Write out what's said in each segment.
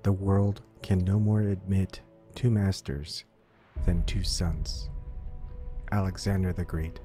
The world can no more admit two masters than two sons. Alexander the Great.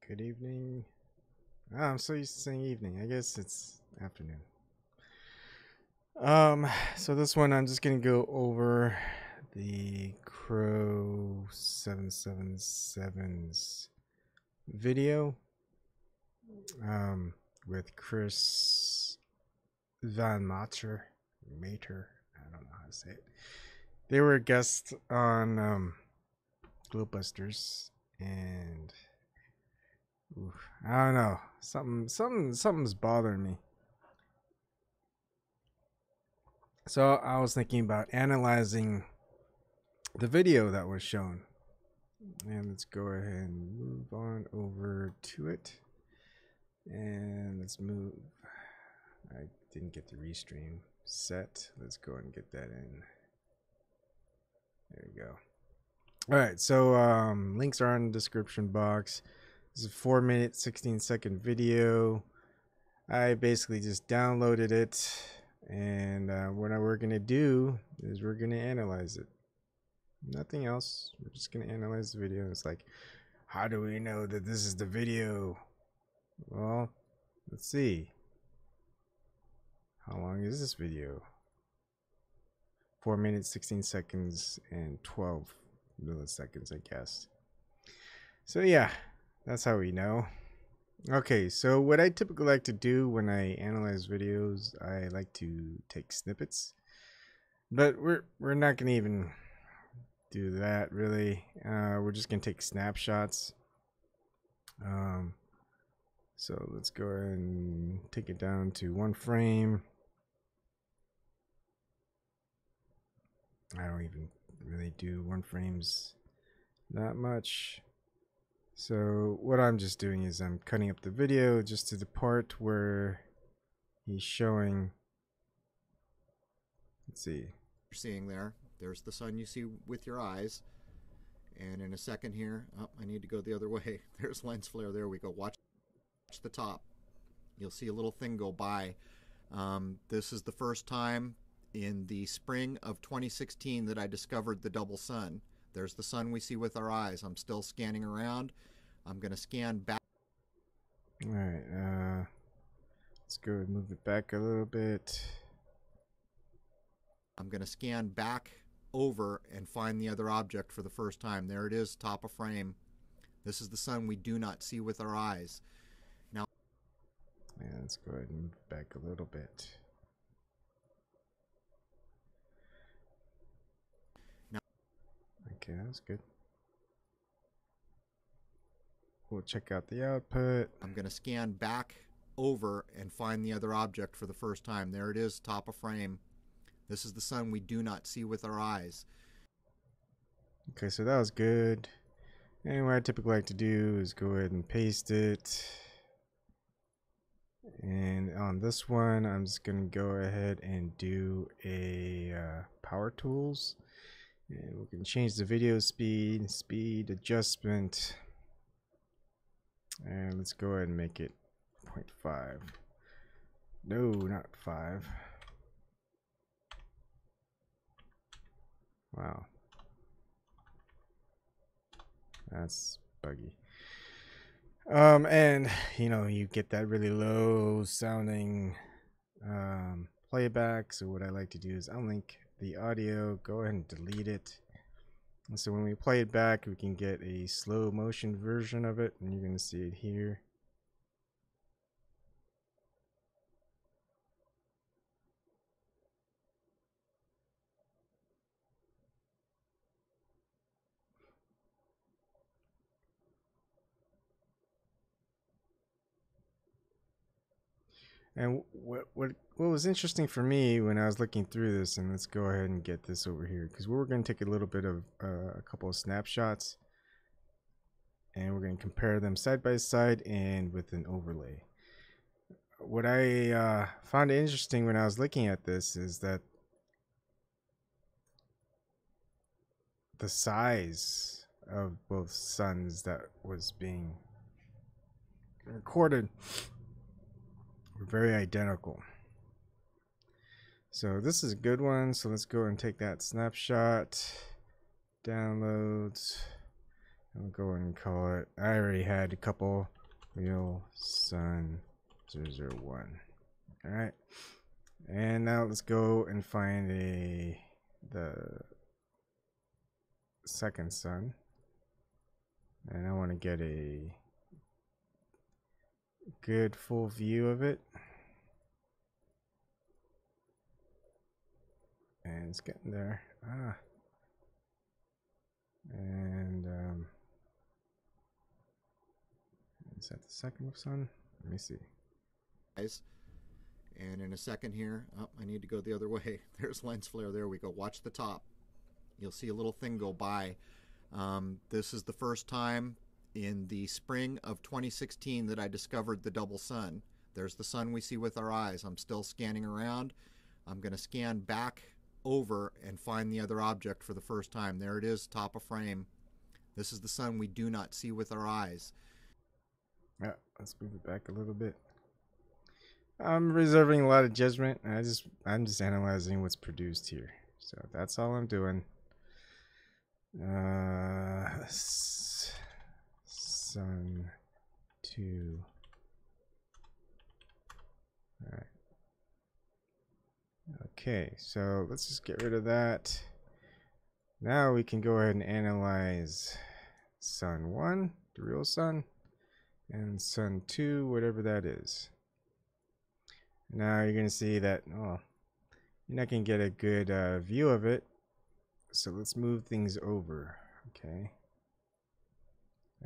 Good evening. Oh, I'm so used to saying evening. I guess it's afternoon. So this one I'm just gonna go over the Crrow777's video with Chris Van Mater. I don't know how to say it. They were guests on Globebusters, and oof, I don't know. Something's bothering me. So I was thinking about analyzing the video that was shown. And let's go ahead and move on over to it. And let's move. I didn't get the restream set. Let's go and get that in. There we go. Alright, so links are in the description box. This is a 4-minute, 16-second video. I basically just downloaded it, and what we're going to do is we're going to analyze it. Nothing else. We're just going to analyze the video. It's like, how do we know that this is the video? Well, let's see. How long is this video? 4 minutes, 16 seconds, and 12 milliseconds, I guess. So yeah, that's how we know. Okay, so what I typically like to do when I analyze videos, I like to take snippets. But we're not gonna even do that really. We're just gonna take snapshots. So let's go ahead and take it down to 1 frame. I don't even really do 1 frames that much. So what I'm just doing is I'm cutting up the video just to the part where he's showing. Let's see. You're seeing there's the sun you see with your eyes. And in a second here, oh, I need to go the other way. There's lens flare. There we go. Watch the top. You'll see a little thing go by. This is the first time in the spring of 2016 that I discovered the double sun. There's the sun we see with our eyes. I'm still scanning around. I'm going to scan back. All right. Let's go and move it back a little bit. I'm going to scan back over and find the other object for the first time. There it is, top of frame. This is the sun we do not see with our eyes. Now, yeah, let's go ahead and move it back a little bit. Okay, that's good. We'll check out the output. I'm going to scan back over and find the other object for the first time. There it is, top of frame. This is the sun we do not see with our eyes. Okay, so that was good. And what I typically like to do is go ahead and paste it. And on this one, I'm just going to go ahead and do a power tools. And we can change the video speed adjustment. And let's go ahead and make it 0.5. No, not 5. Wow. That's buggy. And you know, you get that really low sounding playback. So what I like to do is unlink the audio, go ahead and delete it. And so when we play it back, we can get a slow motion version of it, and you're going to see it here. And what was interesting for me when I was looking through this, and let's go ahead and get this over here, because we're going to take a little bit of a couple of snapshots, and we're going to compare them side by side and with an overlay. What I found interesting when I was looking at this is that the size of both suns that was being recorded were very identical. So this is a good one. So let's go and take that snapshot, downloads, and we'll go and call it. I already had a couple. Real Sun 001. All right, and now let's go and find the second sun, and I want to get a good full view of it. And it's getting there. And is that the second sun? Let me see. And in a second here, oh, I need to go the other way. There's lens flare. There we go. Watch the top. You'll see a little thing go by. This is the first time in the spring of 2016 that I discovered the double sun. There's the sun we see with our eyes. I'm still scanning around. I'm going to scan back over and find the other object for the first time. There it is, top of frame. This is the sun we do not see with our eyes. Yeah, let's move it back a little bit. I'm reserving a lot of judgment. I'm just analyzing what's produced here. So that's all I'm doing. Sun 2. All right. Okay, so let's just get rid of that. Now we can go ahead and analyze Sun 1, the real sun, and Sun 2, whatever that is. Now you're going to see that, oh, you're not going to get a good view of it. So let's move things over, okay?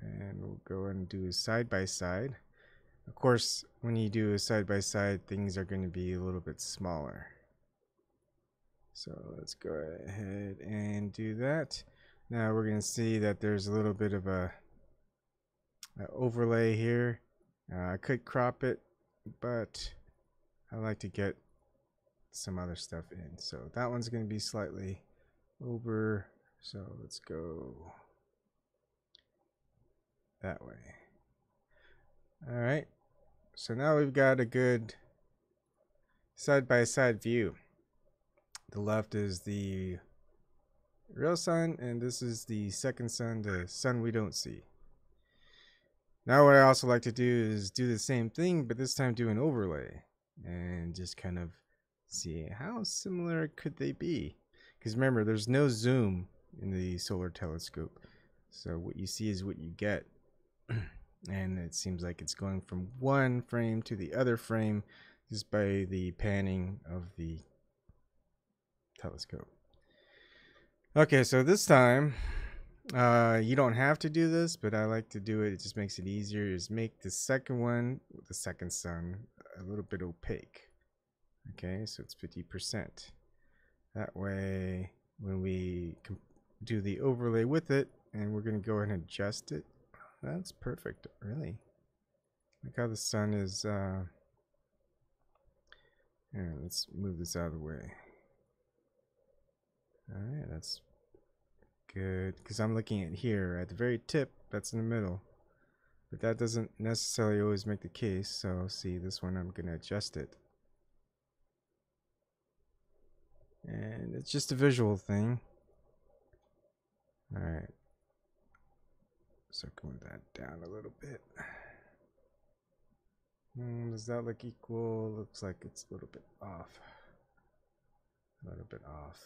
And we'll go and do a side by side. Of course, when you do a side by side, things are going to be a little bit smaller. So let's go ahead and do that. Now we're going to see that there's a little bit of a overlay here. I could crop it, but I like to get some other stuff in. So that one's going to be slightly over. So let's go that way. All right. So now we've got a good side-by-side view. The left is the real sun, and this is the second sun, the sun we don't see. Now what I also like to do is do the same thing, but this time do an overlay and just kind of see how similar could they be. Because remember, there's no zoom in the solar telescope. So what you see is what you get. And it seems like it's going from one frame to the other frame just by the panning of the telescope. Okay, so this time you don't have to do this, but I like to do it. It just makes it easier. Is make the second one, the second sun, a little bit opaque. Okay, so it's 50%. That way, when we do the overlay with it, and we're going to go ahead and adjust it. That's perfect, really. Look how the sun is. Here, let's move this out of the way. All right, that's good, because I'm looking at here at the very tip. That's in the middle, but that doesn't necessarily always make the case. So see, this one I'm going to adjust it, and it's just a visual thing. All right, so move that down a little bit. Does that look equal? Looks like it's a little bit off. A little bit off.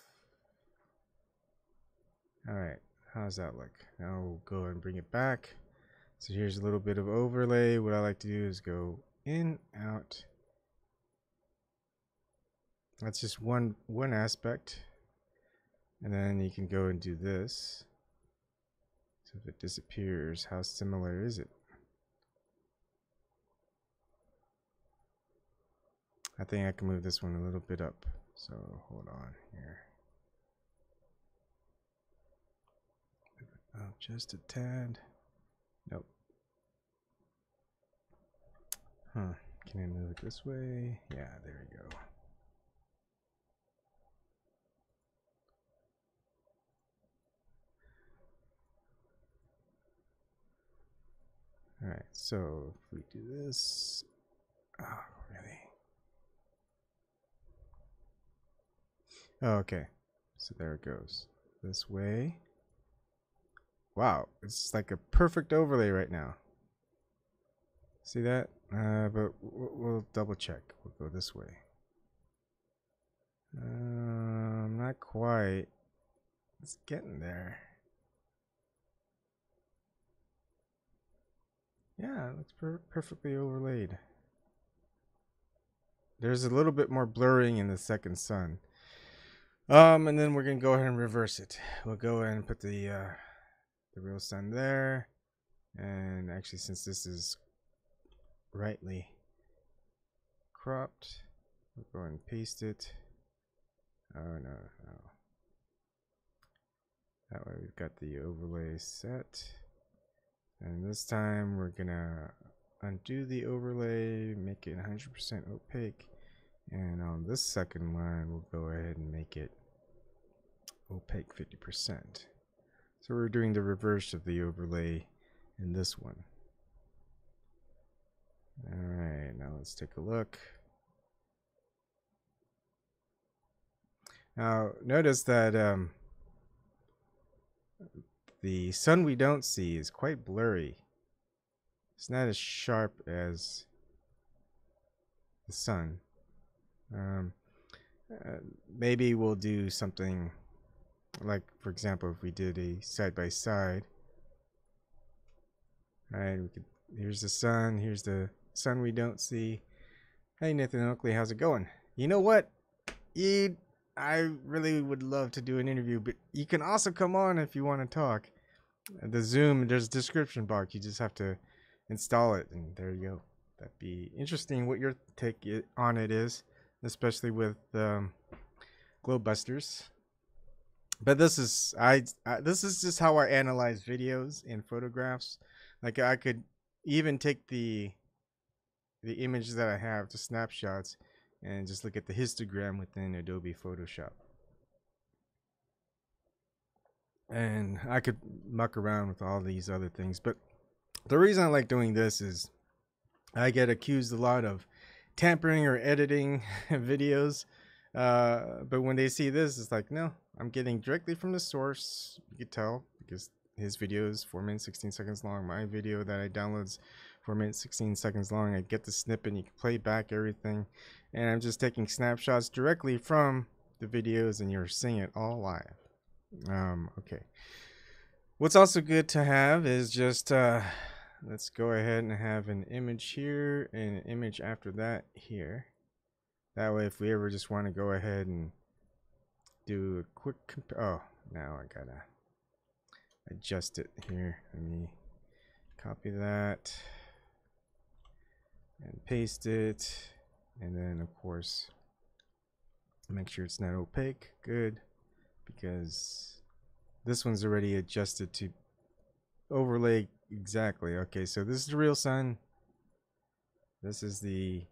Alright, how does that look? Now we'll go and bring it back. So here's a little bit of overlay. What I like to do is go in, out. That's just one aspect. And then you can go and do this. So if it disappears, how similar is it? I think I can move this one a little bit up. So hold on here. Oh, just a tad. Nope. Huh. Can I move it this way? Yeah, there we go. Alright, so if we do this. Oh, really? Oh, okay. So there it goes. This way. Wow, it's like a perfect overlay right now. See that? But we'll double check. We'll go this way. Not quite. It's getting there. Yeah, it looks perfectly overlaid. There's a little bit more blurring in the second sun. And then we're gonna go ahead and reverse it. We'll go ahead and put the real sun there. And actually, since this is rightly cropped, we'll go ahead and paste it. Oh no, no. That way we've got the overlay set. And this time we're gonna undo the overlay, make it 100% opaque. And on this second line, we'll go ahead and make it opaque 50%. So we're doing the reverse of the overlay in this one. Alright, now let's take a look. Now notice that the sun we don't see is quite blurry. It's not as sharp as the sun. Maybe we'll do something like, for example, if we did a side by side. Alright, here's the sun, here's the sun we don't see. Hey Nathan Oakley, how's it going? You know what? I really would love to do an interview, but you can also come on if you want to talk. The Zoom, there's a description box. You just have to install it, and there you go. That'd be interesting what your take on it is, especially with Globebusters. But this is this is just how I analyze videos and photographs. Like I could even take the image that I have to snapshots and just look at the histogram within Adobe Photoshop. And I could muck around with all these other things. But the reason I like doing this is I get accused a lot of tampering or editing videos. But when they see this, it's like, no, I'm getting directly from the source. You could tell because his video is 4 minutes 16 seconds long. My video that I download is 4 minutes 16 seconds long. I get the snippet, you can play back everything, and I'm just taking snapshots directly from the videos, and you're seeing it all live. Okay. What's also good to have is just let's go ahead and have an image here and an image after that here. That way, if we ever just want to go ahead and do a quick oh, now I gotta adjust it here. Let me copy that and paste it, and then of course make sure it's not opaque. Good, because this one's already adjusted to overlay exactly. Okay, so this is the real sun. This is the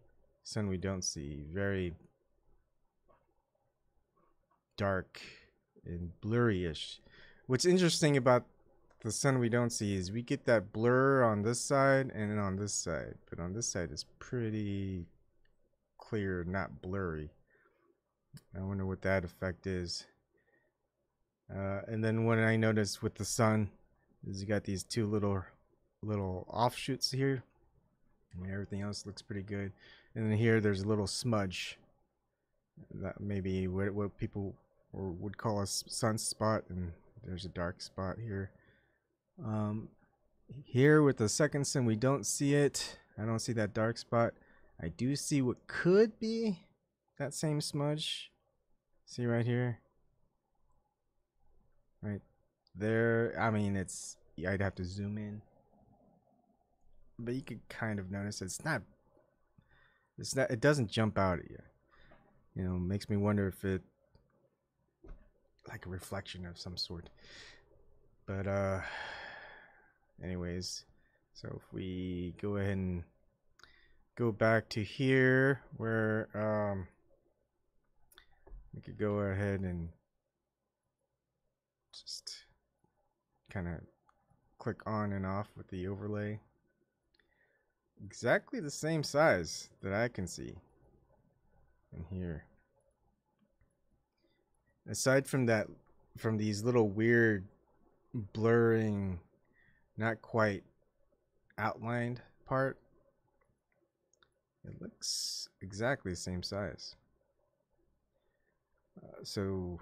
sun we don't see. Very dark and blurry-ish. What's interesting about the sun we don't see is we get that blur on this side and then on this side, but on this side is pretty clear, not blurry. I wonder what that effect is. And then what I noticed with the sun is you got these two little offshoots here, and everything else looks pretty good. And then here there's a little smudge that maybe what people would call a sunspot, and there's a dark spot here. Here with the second sun we don't see it. I don't see that dark spot. I do see what could be that same smudge. See right here, right there. I mean, it's, I'd have to zoom in, but you could kind of notice it's not it's not, it doesn't jump out at you. You know, makes me wonder if it like a reflection of some sort. But anyways, so if we go ahead and go back to here where we could go ahead and just kind of click on and off with the overlay. Exactly the same size that I can see in here. Aside from that, from these little weird blurring, not quite outlined part, it looks exactly the same size. So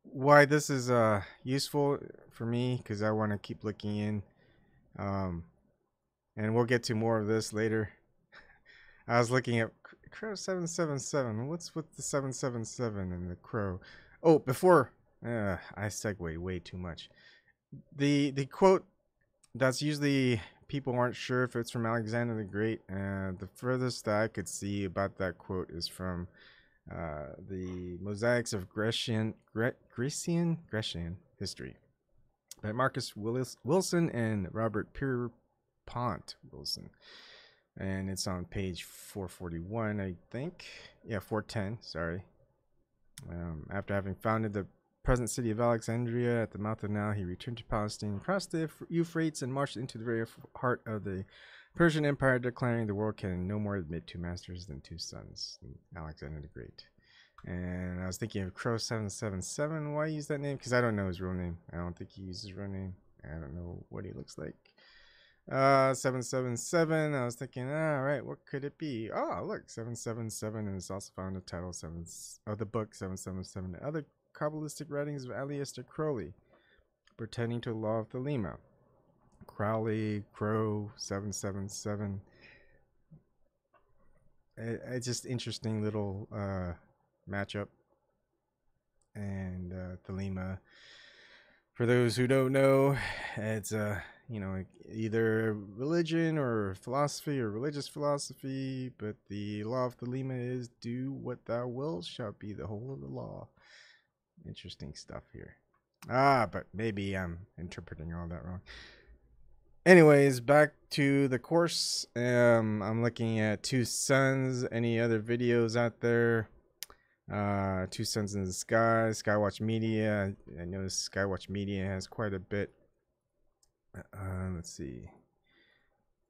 why this is useful for me, because I want to keep looking in, and we'll get to more of this later. I was looking at Crrow777. What's with the 777 and the crow? Oh, before I segue way too much. The quote that's usually people aren't sure if it's from Alexander the Great. The furthest that I could see about that quote is from the Mosaics of Grecian history by Marcus Wilson and Robert Pierpont Wilson, and it's on page 441, I think. Yeah, 410. Sorry. After having founded the present city of Alexandria at the mouth of the Nile, he returned to Palestine, crossed the Euphrates, and marched into the very heart of the Persian Empire, declaring the world can no more admit two masters than two sons. Alexander the Great. And I was thinking of Crrow777. Why use that name? Because I don't know his real name. I don't think he uses his real name. I don't know what he looks like. 777. I was thinking, all right, what could it be? Oh, look, 777, and it's also found in the title of the book 777. Other Kabbalistic writings of Aleister Crowley, pertaining to the law of Thelema. Crowley, Crow, 777. It's just interesting little matchup. And Thelema, for those who don't know, it's you know, either religion or philosophy or religious philosophy, but the law of Thelema is do what thou wilt shall be the whole of the law. Interesting stuff here. But maybe I'm interpreting all that wrong. Anyways, back to the course. I'm looking at Two Suns. Any other videos out there? Two Suns in the Sky, Skywatch Media. I noticed Skywatch Media has quite a bit. Let's see.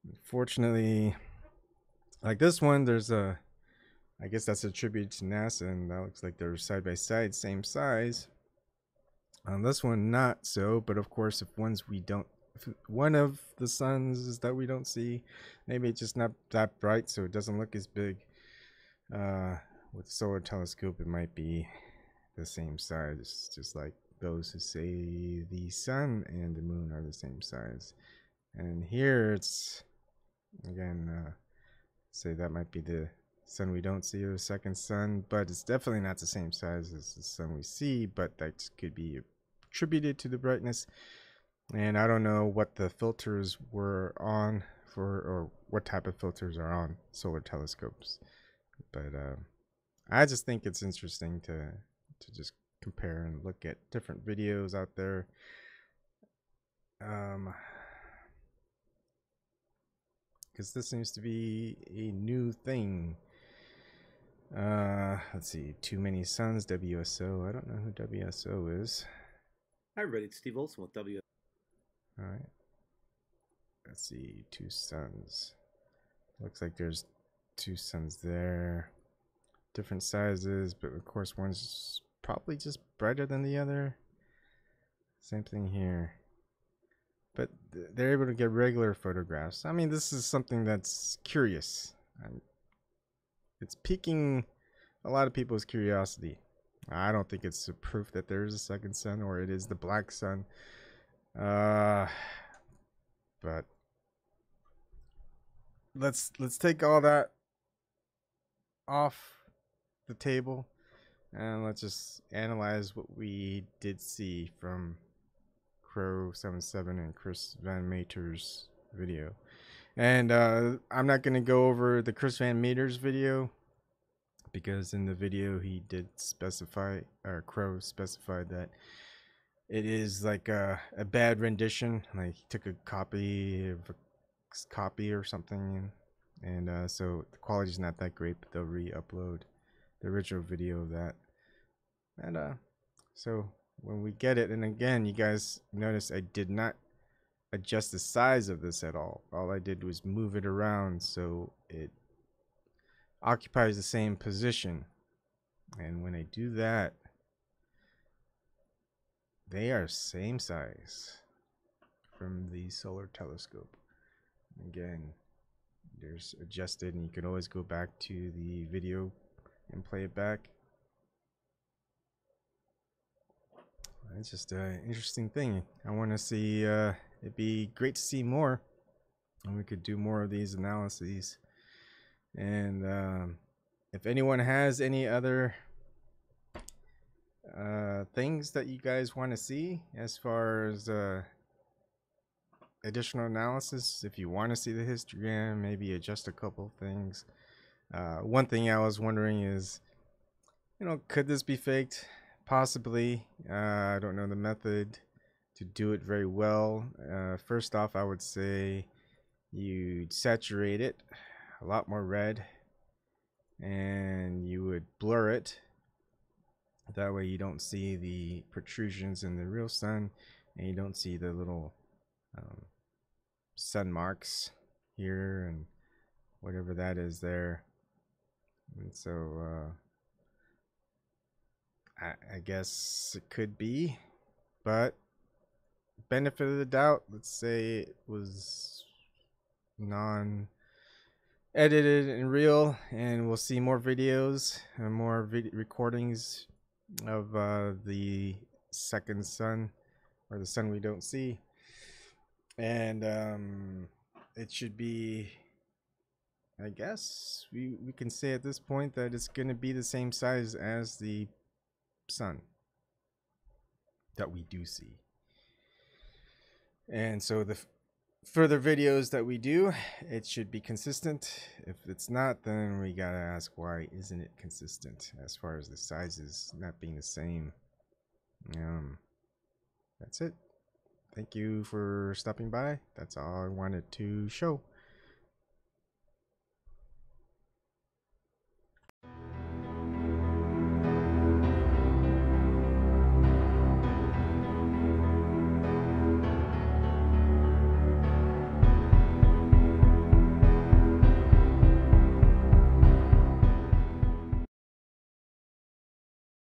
Unfortunately, like this one, there's a, I guess that's a tribute to NASA, and that looks like they're side by side, same size. On this one, not so, but of course, if one of the suns that we don't see, maybe it's just not that bright, so it doesn't look as big. With the solar telescope, it might be the same size, just like those who say the sun and the moon are the same size. And here it's, again, say that might be the sun we don't see, or the second sun, but it's definitely not the same size as the sun we see, but that could be attributed to the brightness. And I don't know what the filters were on for, or what type of filters are on solar telescopes, but I just think it's interesting to just compare and look at different videos out there. Because this seems to be a new thing. Let's see. Too Many Suns, WSO. I don't know who WSO is. Hi everybody, it's Steve Olson with WSO. Alright. Let's see. Two Suns. Looks like there's two suns there. Different sizes, but of course one's probably just brighter than the other. Same thing here. But they're able to get regular photographs. I mean, this is something that's curious. It's piquing a lot of people's curiosity. I don't think it's a proof that there is a second sun, or it is the black sun. But let's take all that off the table, and let's just analyze what we did see from Crrow777 and Chris Van Meter's video. And I'm not going to go over the Chris Van Meters video, because in the video he did specify, or Crow specified, that it is like a bad rendition. Like he took a copy of a copy or something, and so the quality's not that great, but they'll re-upload the original video of that. And so when we get it, and again, you guys notice I did not adjust the size of this at all. All I did was move it around so it occupies the same position. And when I do that, they are same size from the solar telescope. Again, there's adjusted, and you can always go back to the video and play it back. It's just an interesting thing. I want to see, it'd be great to see more, and we could do more of these analyses. And if anyone has any other things that you guys want to see as far as additional analysis, if you want to see the histogram, maybe adjust a couple things. One thing I was wondering is, could this be faked? Possibly. I don't know the method to do it very well. First off, I would say you'd saturate it a lot more red, and you would blur it. That way you don't see the protrusions in the real sun, and you don't see the little sun marks here and whatever that is there. And so I guess it could be, but benefit of the doubt, let's say it was non-edited and real, and we'll see more videos and more recordings of the second sun, or the sun we don't see, and it should be, I guess we can say at this point that it's going to be the same size as the sun that we do see. And so the further videos that we do, it should be consistent. If it's not, then we gotta ask, why isn't it consistent as far as the sizes not being the same? That's it. Thank you for stopping by. That's all I wanted to show.